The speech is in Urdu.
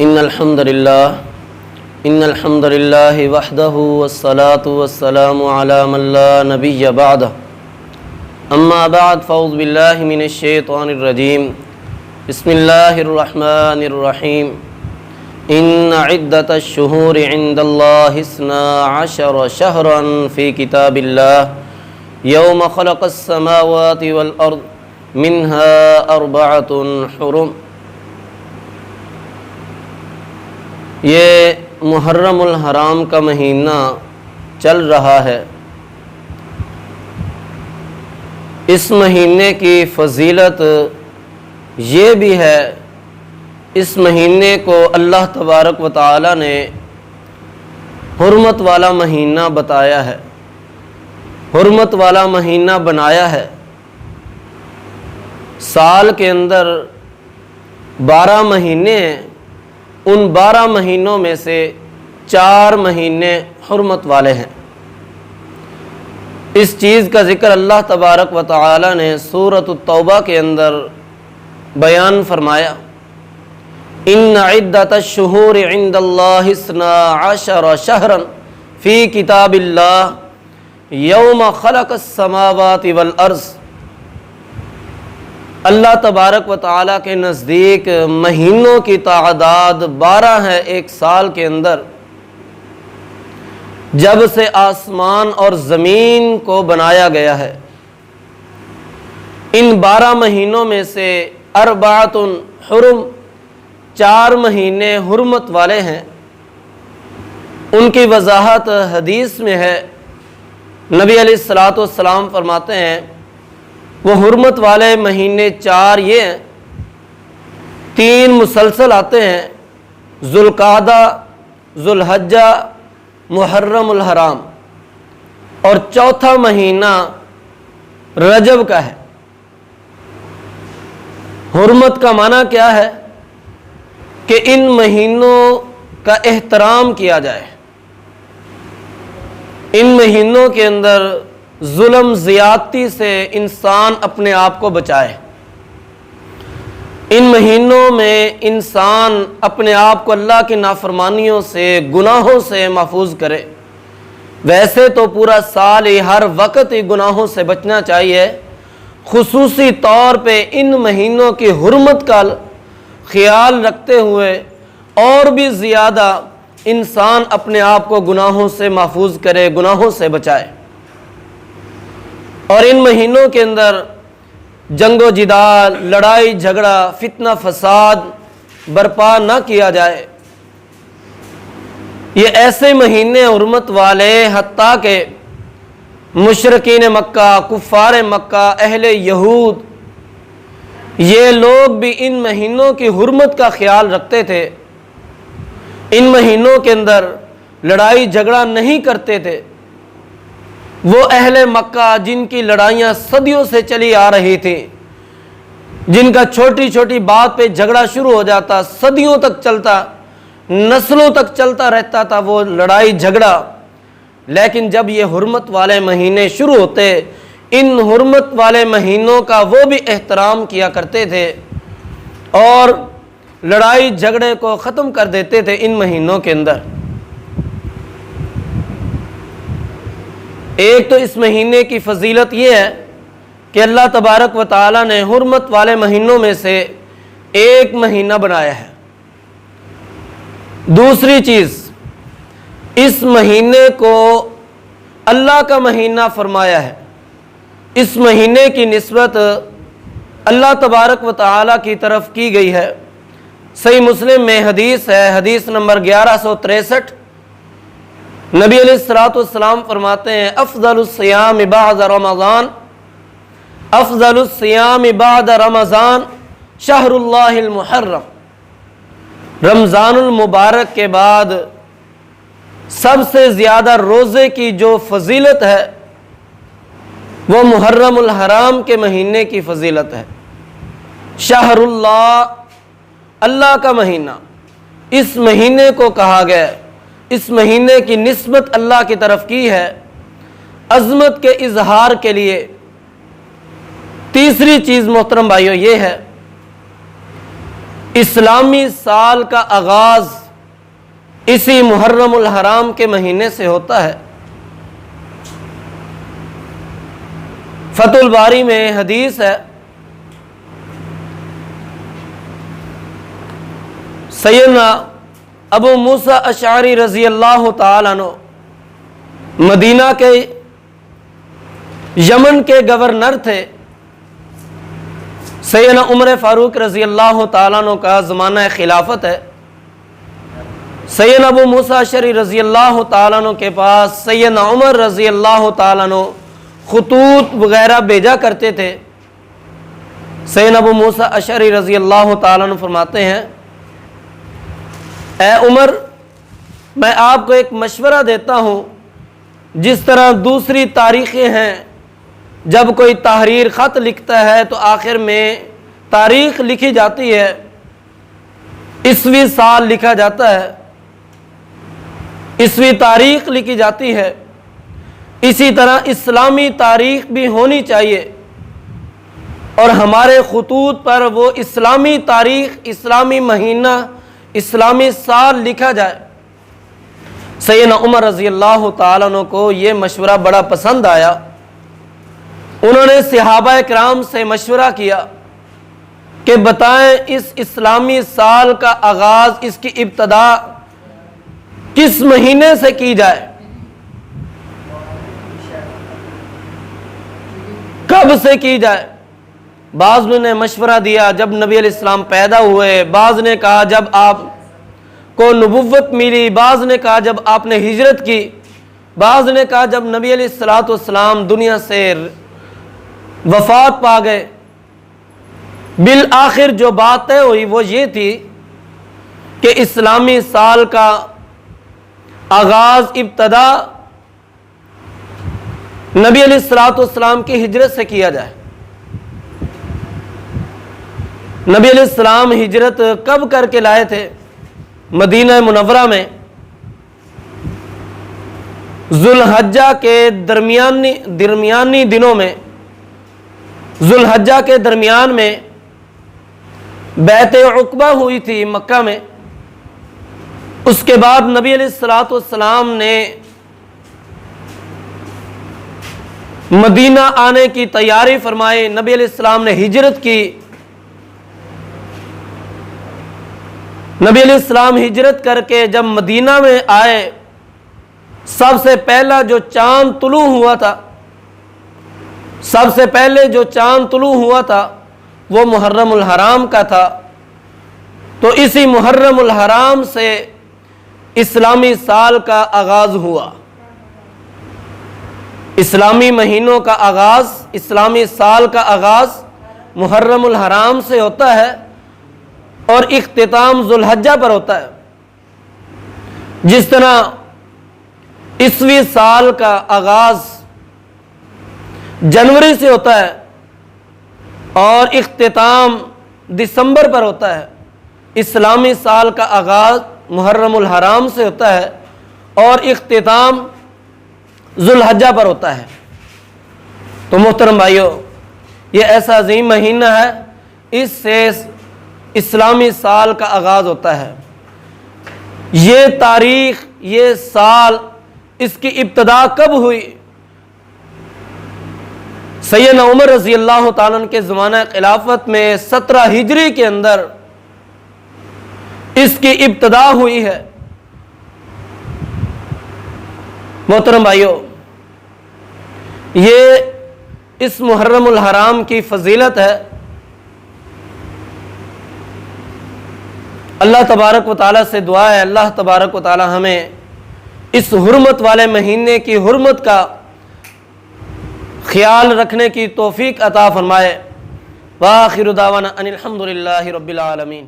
إن الحمد لله وحده والصلاة والسلام على من لا نبي بعده أما بعد فأعوذ بالله من الشيطان الرجيم بسم الله الرحمن الرحيم إن عدة الشهور عند الله 12 شهرا في كتاب الله يوم خلق السماوات والأرض منها 4 حرم۔ یہ محرم الحرام کا مہینہ چل رہا ہے۔ اس مہینے کی فضیلت یہ بھی ہے، اس مہینے کو اللہ تبارک و تعالی نے حرمت والا مہینہ بتایا ہے، حرمت والا مہینہ بنایا ہے۔ سال کے اندر 12 مہینے ہیں، ان 12 مہینوں میں سے 4 مہینے حرمت والے ہیں۔ اس چیز کا ذکر اللہ تبارک و تعالی نے سورۃ التوبہ کے اندر بیان فرمایا، ان عدۃ الشہور عند اللہ 12 شہرا فی کتاب اللہ یوم خلق السماوات والارض۔ اللہ تبارک و تعالیٰ کے نزدیک مہینوں کی تعداد 12 ہے ایک سال کے اندر، جب سے آسمان اور زمین کو بنایا گیا ہے۔ ان 12 مہینوں میں سے 4 حرم، 4 مہینے حرمت والے ہیں۔ ان کی وضاحت حدیث میں ہے، نبی علیہ الصلوۃ والسلام فرماتے ہیں وہ حرمت والے مہینے 4 یہ ہیں، 3 مسلسل آتے ہیں، ذوالقعدہ، ذوالحجہ، محرم الحرام، اور 4تھا مہینہ رجب کا ہے۔ حرمت کا معنی کیا ہے؟ کہ ان مہینوں کا احترام کیا جائے، ان مہینوں کے اندر ظلم زیادتی سے انسان اپنے آپ کو بچائے، ان مہینوں میں انسان اپنے آپ کو اللہ کی نافرمانیوں سے، گناہوں سے محفوظ کرے۔ ویسے تو پورا سال ہی ہر وقت ہی گناہوں سے بچنا چاہیے، خصوصی طور پہ ان مہینوں کی حرمت کا خیال رکھتے ہوئے اور بھی زیادہ انسان اپنے آپ کو گناہوں سے محفوظ کرے، گناہوں سے بچائے۔ اور ان مہینوں کے اندر جنگ و جدال، لڑائی جھگڑا، فتنہ فساد برپا نہ کیا جائے۔ یہ ایسے مہینے حرمت والے، حتیٰ کہ مشرکین مکہ، کفار مکہ، اہل یہود، یہ لوگ بھی ان مہینوں کی حرمت کا خیال رکھتے تھے، ان مہینوں کے اندر لڑائی جھگڑا نہیں کرتے تھے۔ وہ اہل مکہ جن کی لڑائیاں صدیوں سے چلی آ رہی تھیں، جن کا چھوٹی چھوٹی بات پہ جھگڑا شروع ہو جاتا، صدیوں تک چلتا، نسلوں تک چلتا رہتا تھا وہ لڑائی جھگڑا، لیکن جب یہ حرمت والے مہینے شروع ہوتے، ان حرمت والے مہینوں کا وہ بھی احترام کیا کرتے تھے اور لڑائی جھگڑے کو ختم کر دیتے تھے ان مہینوں کے اندر۔ ایک تو اس مہینے کی فضیلت یہ ہے کہ اللہ تبارک و تعالی نے حرمت والے مہینوں میں سے ایک مہینہ بنایا ہے۔ دوسری چیز، اس مہینے کو اللہ کا مہینہ فرمایا ہے۔ اس مہینے کی نسبت اللہ تبارک و تعالی کی طرف کی گئی ہے۔ صحیح مسلم میں حدیث ہے، حدیث نمبر 1163، نبی علیہ الصلوۃ والسلام فرماتے ہیں، افضل الصیام بعد رمضان، افضل الصیام بعد رمضان شہر اللہ المحرم۔ رمضان المبارک کے بعد سب سے زیادہ روزے کی جو فضیلت ہے وہ محرم الحرام کے مہینے کی فضیلت ہے۔ شہر اللہ، اللہ کا مہینہ، اس مہینے کو کہا گیا، اس مہینے کی نسبت اللہ کی طرف کی ہے عظمت کے اظہار کے لیے۔ تیسری چیز محترم بھائیو یہ ہے اسلامی سال کا آغاز اسی محرم الحرام کے مہینے سے ہوتا ہے۔ فتح الباری میں حدیث ہے، سیدنا ابو موسیٰ اشعری رضی اللہ تعالیٰ عنہ مدینہ کے یمن کے گورنر تھے۔ سیدنا عمر فاروق رضی اللہ تعالیٰ عنہ کا زمانہ خلافت ہے۔ سیدنا ابو موسیٰ اشعری رضی اللہ تعالیٰ عنہ کے پاس سیدنا عمر رضی اللہ تعالیٰ عنہ خطوط وغیرہ بھیجا کرتے تھے۔ سیدنا ابو موسیٰ اشعری رضی اللہ تعالیٰ عنہ فرماتے ہیں، اے عمر، میں آپ کو ایک مشورہ دیتا ہوں، جس طرح دوسری تاریخیں ہیں، جب کوئی تحریر خط لکھتا ہے تو آخر میں تاریخ لکھی جاتی ہے، عیسوی سال لکھا جاتا ہے، عیسوی تاریخ لکھی جاتی ہے، اسی طرح اسلامی تاریخ بھی ہونی چاہیے اور ہمارے خطوط پر وہ اسلامی تاریخ، اسلامی مہینہ، اسلامی سال لکھا جائے۔ سیدنا عمر رضی اللہ تعالیٰ عنہ کو یہ مشورہ بڑا پسند آیا۔ انہوں نے صحابہ کرام سے مشورہ کیا کہ بتائیں اس اسلامی سال کا آغاز، اس کی ابتدا کس مہینے سے کی جائے، کب سے کی جائے؟ بعض نے مشورہ دیا جب نبی علیہ السلام پیدا ہوئے، بعض نے کہا جب آپ کو نبوت ملی، بعض نے کہا جب آپ نے ہجرت کی، بعض نے کہا جب نبی علیہ السلام دنیا سے وفات پا گئے۔ بالآخر جو بات طے ہوئی وہ یہ تھی کہ اسلامی سال کا آغاز، ابتدا نبی علیہ السلام کی ہجرت سے کیا جائے۔ نبی علیہ السلام ہجرت کب کر کے لائے تھے؟ مدینہ منورہ میں ذوالحجہ کے درمیانی دنوں میں، ذوالحجہ کے درمیان میں بیعت عقبہ ہوئی تھی مکہ میں۔ اس کے بعد نبی علیہ السلام نے مدینہ آنے کی تیاری فرمائی، نبی علیہ السلام نے ہجرت کی۔ نبی علیہ السلام ہجرت کر کے جب مدینہ میں آئے، سب سے پہلا جو چاند طلوع ہوا تھا، سب سے پہلے جو چاند طلوع ہوا تھا وہ محرم الحرام کا تھا۔ تو اسی محرم الحرام سے اسلامی سال کا آغاز ہوا۔ اسلامی مہینوں کا آغاز، اسلامی سال کا آغاز محرم الحرام سے ہوتا ہے اور اختتام ذوالحجہ پر ہوتا ہے۔ جس طرح عیسوی سال کا آغاز جنوری سے ہوتا ہے اور اختتام دسمبر پر ہوتا ہے، اسلامی سال کا آغاز محرم الحرام سے ہوتا ہے اور اختتام ذوالحجہ پر ہوتا ہے۔ تو محترم بھائیو، یہ ایسا عظیم مہینہ ہے، اس سے اسلامی سال کا آغاز ہوتا ہے۔ یہ تاریخ، یہ سال، اس کی ابتدا کب ہوئی؟ سیدنا عمر رضی اللہ تعالیٰ عنہ کے زمانہ خلافت میں 17 ہجری کے اندر اس کی ابتدا ہوئی ہے۔ محترم بھائیو، یہ اس محرم الحرام کی فضیلت ہے۔ اللہ تبارک و تعالیٰ سے دعا ہے، اللہ تبارک و تعالیٰ ہمیں اس حرمت والے مہینے کی حرمت کا خیال رکھنے کی توفیق عطا فرمائے۔ وآخر دعوانا ان الحمد للہ رب العالمین۔